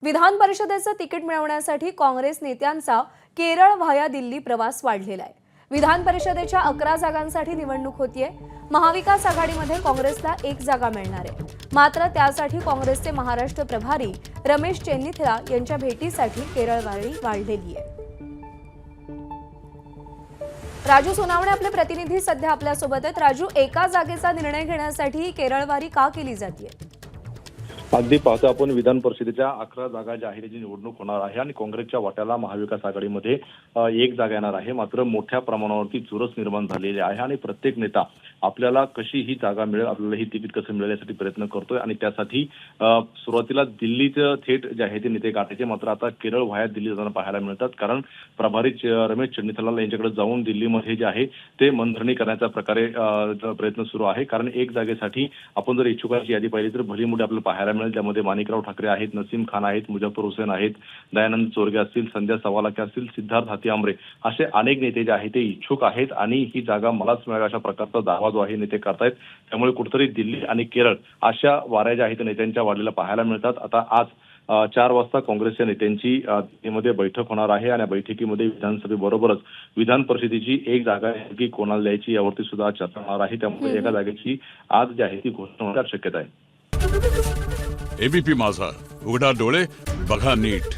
विधान परिषदेचं तिकीट मिळवण्यासाठी काँग्रेस नेत्यांचा केरळ व्हाया दिल्ली प्रवास वाढलेला आहे। विधान परिषदेच्या 11 जागांसाठी निवडणूक होतीये। महाविकास आघाडीमध्ये काँग्रेसला 1 जागा मिळणार आहे। मात्र त्यासाठी काँग्रेसचे महाराष्ट्र प्रभारी रमेश चेन्निथला यांच्या भेटीसाठी केरळवारी वाढलेली आहे। राजू सोनावणे आपले प्रतिनिधी सध्या आपल्या सोबत आहेत। राजू, एका जागेचा निर्णय घेण्यासाठी केरळवारी का केली जाते? अगदी पाहतो आपण विधान परिषदेच्या 11 जागा ज्या आहेत त्याची निवडणूक होणार आहे आणि काँग्रेसच्या वाट्याला महाविकास आघाडीमध्ये 1 जागा येणार आहे। मात्र मोठ्या प्रमाणावरती चुरस निर्माण झालेली आहे आणि प्रत्येक नेता आपल्याला कशी ही जागा मिळेल, आपल्याला ही तिकीट कसं मिळेल यासाठी प्रयत्न करतोय आणि त्यासाठी सुरुवातीला दिल्लीचं थेट जे आहे ते नेते गाठायचे, मात्र आता केरळ व्हाया दिल्ली जाताना पाहायला मिळतात। कारण प्रभारी रमेश चेन्निथला यांच्याकडे जाऊन दिल्लीमध्ये जे आहे ते मनधरणी करण्याचा प्रकारे प्रयत्न सुरू आहे। कारण 1 जागेसाठी आपण जर इच्छुकांची यादी पाहिली तर भली मोठी आपल्याला पाहायला मिळेल। त्यामध्ये माणिकराव ठाकरे आहेत, नसीम खान आहेत, मुजफ्फर हुसेन आहेत, दयानंद चोरगे असतील, संध्या सवालाके असतील, सिद्धार्थ हातीआंबरे असे अनेक नेते जे आहेत ते इच्छुक आहेत आणि ही जागा मलाच मिळावी अशा प्रकारचा दावा जो आहे नेते करतायत। त्यामुळे कुठेतरी दिल्ली आणि केरळ अशा वाऱ्या ज्या आहेत नेत्यांच्या वाढलेल्या पाहायला मिळतात। आता आज 4 वाजता काँग्रेसच्या नेत्यांची दिल्लीमध्ये बैठक होणार आहे आणि या बैठकीमध्ये विधानसभेबरोबरच विधान परिषदेची 1 जागा की कोणाला द्यायची यावरती सुद्धा चर्चा होणार आहे। त्यामुळे एका जागेची आज जी आहे ती घोषणा होण्याची शक्यता आहे। एबीपी माझा, उघडा डोळे बघा नीट।